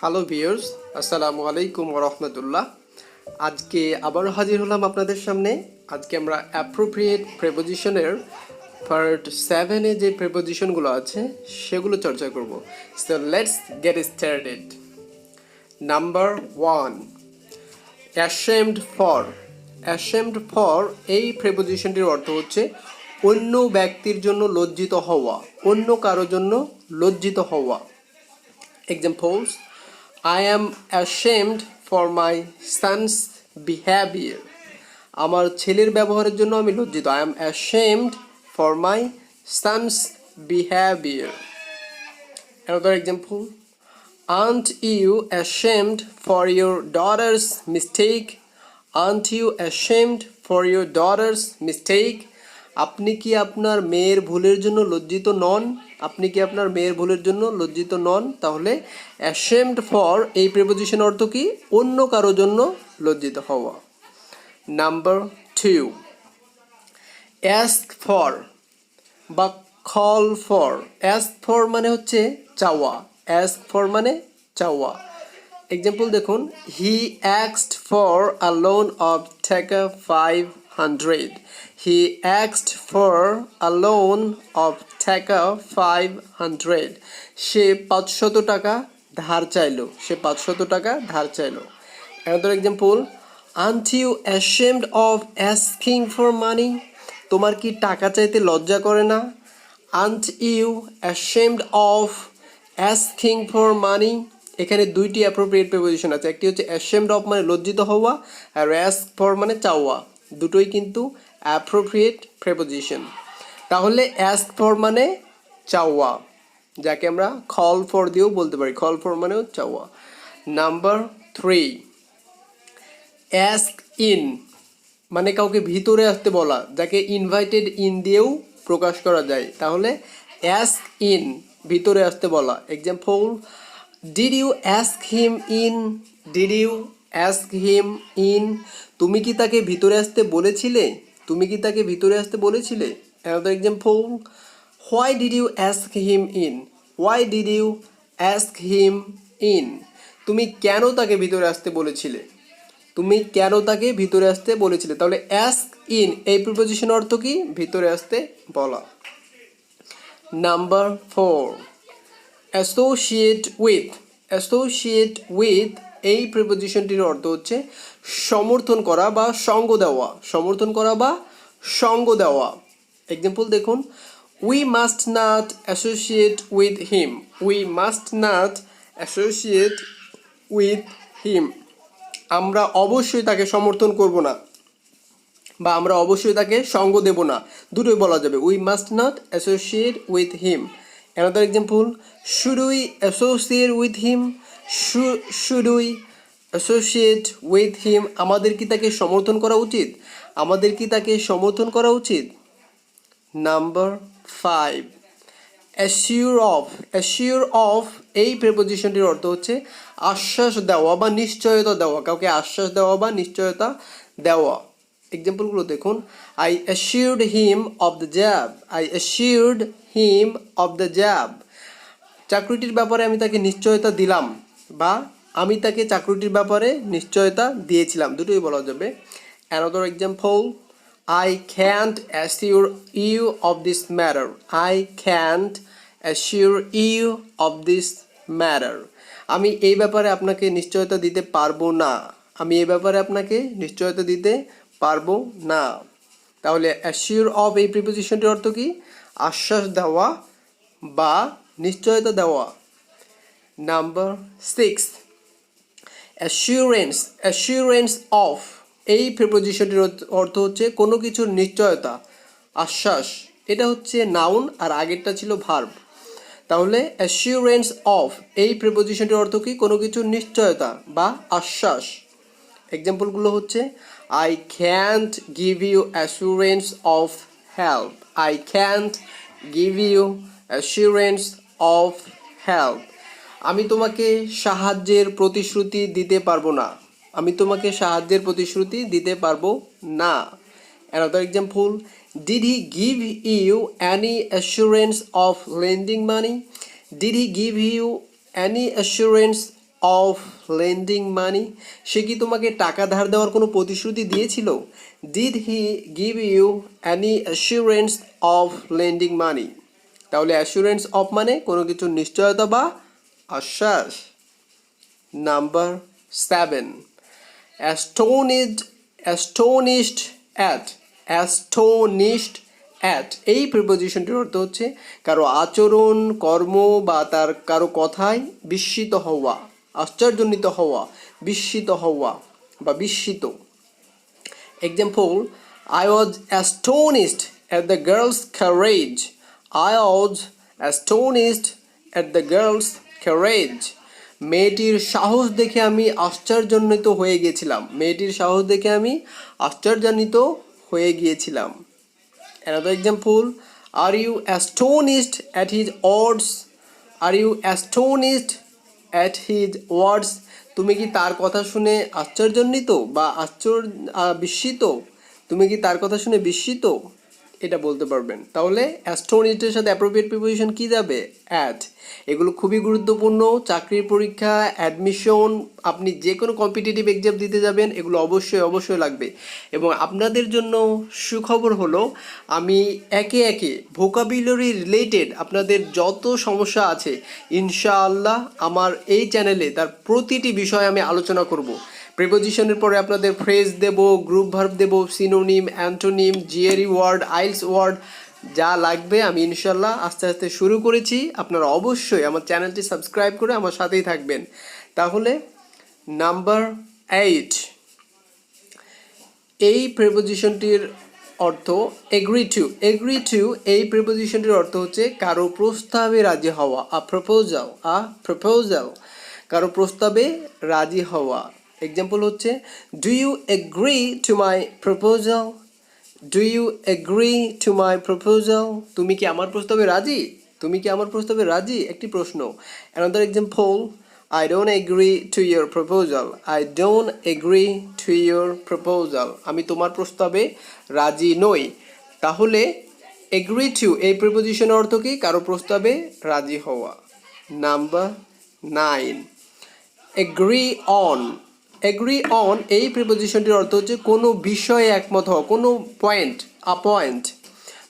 Hello viewers, আসসালামু আলাইকুম ওয়া রাহমাতুল্লাহ। আজকে আবারও হাজির হলাম আপনাদের সামনে। আজকে আমরা অ্যাপ্রোপ্রিয়েট প্রেপোজিশনের পার্ট 7-এ যে প্রেপোজিশনগুলো আছে সেগুলো চর্চা করব। So let's get started. Number 1, ashamed for. Ashamed for এই প্রেপোজিশনটির অর্থ হচ্ছে অন্য ব্যক্তির জন্য লজ্জিত হওয়া, অন্য কারোর জন্য লজ্জিত হওয়া। Examples: I am ashamed for my son's behavior. আমার ছেলের ব্যবহারের জন্য আমি লজ্জিত। I am ashamed for my son's behavior. Another example: Aren't you ashamed for your daughter's mistake? Aren't you ashamed for your daughter's mistake? আপনি কি আপনার মেয়ের ভুলের জন্য লজ্জিত নন? আপনি কি আপনার মেয়ের ভুলের জন্য লজ্জিত নন? তাহলে অ্যাশেমড ফর এই প্রিপোজিশন অর্থ কি? অন্য কারোর জন্য লজ্জিত হওয়া। নাম্বার 2, অ্যাস্ক ফর বা কল ফর। অ্যাস্ক ফর মানে হচ্ছে চাওয়া, অ্যাস্ক ফর মানে চাওয়া। এক্সাম্পল দেখুন: হি অ্যাস্কড ফর আ লোন অফ টাকা 500. হি অ্যাস্কড ফর আ লোন অফ টাকা 500. সে 500 টাকা ধার চাইলো, সে 500 টাকা ধার চাইলো। Another example: aren't you ashamed of asking for money? তোমার কি টাকা চাইতে লজ্জা করে না? Aren't you ashamed of asking for money? এখানে দুইটি অ্যাপ্রোপ্রিয়েট প্রিপোজিশন আছে। একটি হচ্ছে ashamed of মানে লজ্জিত হওয়া, আর ask for মানে চাওয়া। দুটোই কিন্তু অ্যাপ্রোপ্রিয়েট প্রিপোজিশন। তাহলে ask for মানে চাওয়া, যাকে আমরা call for দিয়েও বলতে পারি। call for মানেও চাওয়া। নাম্বার 3, অ্যাস্ক ইন মানে কাউকে ভিতরে আসতে বলা, যাকে ইনভাইটেড ইন দিয়েও প্রকাশ করা যায়। তাহলে অ্যাস্ক ইন ভিতরে আসতে বলা। Example: did you ask him in? Did you ask him in? তুমি কি তাকে ভিতরে আসতে বলেছিলে? তুমি কি তাকে ভিতরে আসতে বলেছিলে? Another example: why did you ask him in? Why did you ask him in? তুমি কেন তাকে ভিতরে আসতে বলেছিলে? তুমি কেন তাকে ভিতরে আসতে বলেছিলে? তাহলে অ্যাস্ক ইন এই প্রিপোজিশন অর্থ কি? ভিতরে আসতে বলা। Number 4, associate with. Associate with এই প্রিপোজিশনটির অর্থ হচ্ছে সমর্থন করা বা সঙ্গ দেওয়া, সমর্থন করা বা সঙ্গ দেওয়া। এক্সাম্পল দেখুন: we must not associate with him. We must not associate with him. আমরা অবশ্যই তাকে সমর্থন করব না, বা আমরা অবশ্যই তাকে সঙ্গ দেব না, দুটোই বলা যাবে। We must not associate with him. Another example: should we associate with him? Should we associate with him? আমাদের কি তাকে সমর্থন করা উচিত? আমাদের কি তাকে সমর্থন করা উচিত? Number 5, assure of. Assure of এই প্রিপোজিশনটির অর্থ হচ্ছে আশ্বাস দেওয়া বা নিশ্চয়তা দেওয়া, কাউকে আশ্বাস দেওয়া বা নিশ্চয়তা দেওয়া। এক্সাম্পলগুলো দেখুন: I assured him of the job. I assured him of the job. চাকরিটির ব্যাপারে আমি তাকে নিশ্চয়তা দিলাম, বা আমি তাকে চাকরিটির ব্যাপারে নিশ্চয়তা দিয়েছিলাম, দুটোই বলা যাবে। Another example: I can't assure you of this matter. I can't assure you of this matter. আমি এই ব্যাপারে আপনাকে নিশ্চয়তা দিতে পারবো না। আমি এই ব্যাপারে আপনাকে নিশ্চয়তা দিতে পারবো না। তাহলে অ্যাসিওর অফ এই প্রিপোজিশনটির অর্থ কি? আশ্বাস দেওয়া বা নিশ্চয়তা দেওয়া। Number 6, assurance. অ্যাসিওরেন্স অফ এই প্রিপোজিশনটির অর্থ হচ্ছে কোনো কিছুর নিশ্চয়তা, আশ্বাস। এটা হচ্ছে নাউন আর আগেরটা ছিল ভার্ব। তাহলে অ্যাসিওরেন্স অফ এই প্রিপোজিশনটির অর্থ কি? কোনো কিছুর নিশ্চয়তা বা আশ্বাস। এক্সাম্পলগুলো হচ্ছে: I can't give you assurance of help. I can't give you assurance of help. আমি তোমাকে সাহায্যের প্রতিশ্রুতি দিতে পারবো না। আমি তোমাকে সাহায্যের প্রতিশ্রুতি দিতে পারবো না। Another example: did he give you any assurance of lending money? Did he give you any assurance of lending money, সে কি তোমাকে টাকা ধার দেওয়ার কোনো প্রতিশ্রুতি দিয়েছিল? Did he give you any assurance of lending money? তাহলে অ্যাসিউরেন্স অফ মানে কোনো কিছুর নিশ্চয়তা বা আশ্বাস। Number 7, astonished, astonished at, astonished at এই প্রিপোজিশনটির অর্থ হচ্ছে কারো আচরণ, কর্ম বা তার কারো কথায় বিস্মিত হওয়া, আশ্চর্যান্বিত হওয়া, বিস্মিত হওয়া বা বিস্মিত। Example, I was astonished at the girl's courage. I was astonished at the girl's courage. মেয়েটির সাহস দেখে আমি আশ্চর্যান্বিত হয়ে গিয়েছিলাম। মেয়েটির সাহস দেখে আমি আশ্চর্যান্বিত হয়ে গিয়েছিলাম। Another example, are you astonished at his words? Are you astonished at his words? তুমি কি তার কথা শুনে আশ্চর্যান্বিত বা বিস্মিত? তুমি কি তার কথা শুনে বিস্মিত? এটা বলতে পারবেন। তাহলে অ্যাস্টোনিশডের সাথে অ্যাপ্রোপ্রিয়েট প্রিপোজিশন কি যাবে? অ্যাট। এগুলো খুবই গুরুত্বপূর্ণ। চাকরির পরীক্ষা, অ্যাডমিশন, আপনি যে কোনো কম্পিটিটিভ এক্সাম দিতে যাবেন, এগুলো অবশ্যই লাগবে। এবং আপনাদের জন্য সুখবর হলো, আমি একে একে ভোকাবুলারি রিলেটেড আপনাদের যত সমস্যা আছে ইনশাআল্লাহ আমার এই চ্যানেলে তার প্রতিটি বিষয় আমি আলোচনা করব। প্রিপোজিশনের পরে আপনাদের ফ্রেজ দেব, গ্রুপ ভার্ব দেব, synonym, antonym, GRE word, IELTS word, যা লাগবে আমি ইনশাল্লাহ আস্তে আস্তে শুরু করেছি। আপনারা অবশ্যই আমার চ্যানেলটি সাবস্ক্রাইব করে আমার সাথেই থাকবেন। তাহলে নাম্বার 8, এই প্রিপোজিশনটির অর্থ এগ্রি টু। এগ্রি টু এই প্রিপোজিশনটির অর্থ হচ্ছে কারো প্রস্তাবে রাজি হওয়া, প্রপোজাল, কারো প্রস্তাবে রাজি হওয়া। এক্সাম্পল হচ্ছে, do you agree to my proposal? Do you agree to my proposal? তুমি কি আমার প্রস্তাবে রাজি? তুমি কি আমার প্রস্তাবে রাজি? একটি প্রশ্ন। Another example, I don't agree to your proposal. I don't agree to your proposal. আমি তোমার প্রস্তাবে রাজি নই। তাহলে agree to এই প্রিপোজিশনের অর্থ কি? কারো প্রস্তাবে রাজি হওয়া। Number 9, agree on. agree on এই প্রিপোজিশনটির অর্থ হচ্ছে কোনো বিষয়ে একমত হওয়া, কোনো পয়েন্ট, পয়েন্ট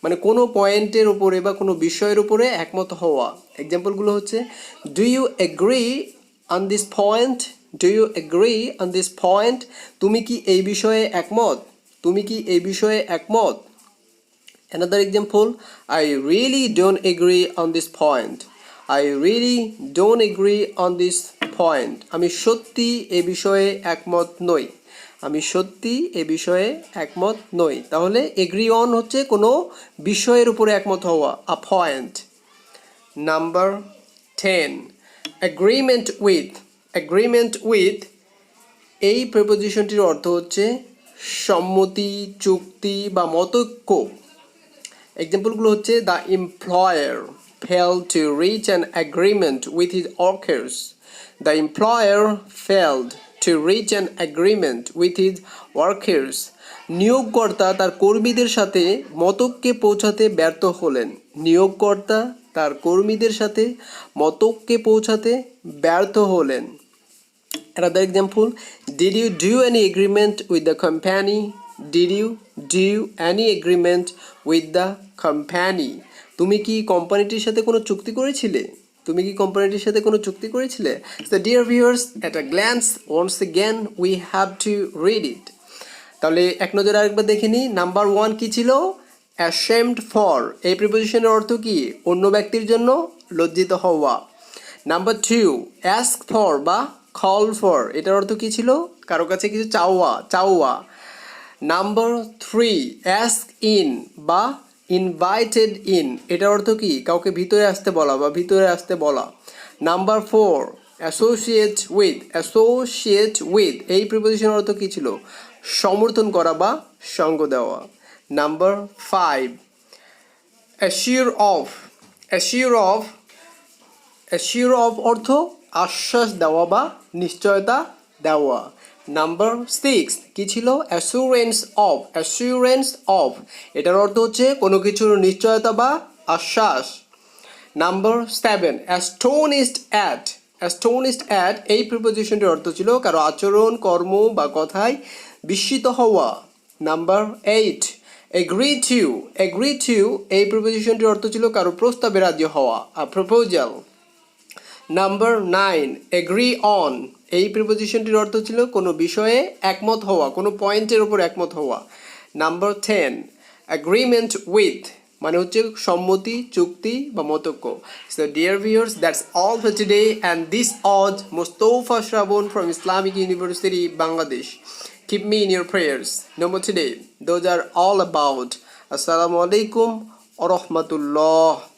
মানে কোনো পয়েন্টের উপরে বা কোনো বিষয়ের উপরে একমত হওয়া। এক্সাম্পলগুলো হচ্ছে, do you agree on this point? Do you agree on this point? তুমি কি এই বিষয়ে একমত? তুমি কি এই বিষয়ে একমত? Another example, I really don't agree on this point. I really don't agree on this point. আমি সত্যি এ বিষয়ে একমত নই। আমি সত্যি এ বিষয়ে একমত নই। তাহলে এগ্রি অন হচ্ছে কোনো বিষয়ের উপরে একমত হওয়া, আ point. Number 10, agreement with. Agreement with এই প্রিপোজিশনটির অর্থ হচ্ছে সম্মতি, চুক্তি বা মতৈক্য। এক্সাম্পলগুলো হচ্ছে, the employer failed to reach an agreement with his workers. The employer failed to reach an agreement with his workers. নিয়োগকর্তা তার কর্মীদের সাথে মতৈক্যে পৌঁছাতে ব্যর্থ হলেন। নিয়োগকর্তা তার কর্মীদের সাথে মতৈক্যে পৌঁছাতে ব্যর্থ হলেন। Another example, did you do any agreement with the company? Did you do any agreement with the company? তুমি কি কোম্পানিটির সাথে কোনো চুক্তি করেছিলে? তুমি কি কোম্পানিটির সাথে কোনো চুক্তি করেছিলে? So dear viewers, at a glance, once again we have to read it. তাহলে এক নজরে আরেকবার দেখে নিই। নাম্বার 1 কি ছিল? ashamed for এই প্রিপোজিশনের অর্থ কি? অন্য ব্যক্তির জন্য লজ্জিত হওয়া। নাম্বার 2, ask for বা call for এটার অর্থ কি ছিল? কারো কাছে কিছু চাওয়া। নাম্বার 3, ask in বা ইনভাইটেড ইন এটার অর্থ কি? কাউকে ভিতরে আসতে বলা বা ভিতরে আসতে বলা। Number 4, associate with. Associate with এই প্রিপোজিশনের অর্থ কি ছিল? সমর্থন করা বা সঙ্গ দেওয়া। Number 5, assure of. Assure of, assure of অর্থ আশ্বাস দেওয়া বা নিশ্চয়তা দেওয়া। নাম্বার 6 কি ছিল? Assurance of. অ্যাসুরেন্স অফ এটার অর্থ হচ্ছে কোনো কিছুর নিশ্চয়তা বা আশ্বাস। Number 7, astonished at. Astonished at এই প্রিপোজিশনটির অর্থ ছিল কারো আচরণ কর্ম বা কথায় বিস্মিত হওয়া। নাম্বার 8 এগ্রি টু এই প্রিপোজিশনটির অর্থ ছিল কারো প্রস্তাবে রাজি হওয়া, আ প্রপোজাল। নাম্বার 9 এগ্রি অন এই প্রিপোজিশনটির অর্থ ছিল কোনো বিষয়ে একমত হওয়া, কোনো পয়েন্টের উপর একমত হওয়া। নাম্বার 10 অ্যাগ্রিমেন্ট উইথ মানে হচ্ছে সম্মতি, চুক্তি বা মতৈক্য। So dear viewers, that's all for today and this was Mustafa Shravan from Islamic University, Bangladesh. Keep me in your prayers. No more today. Those are all about. Assalamu alaikum wa rahmatullah.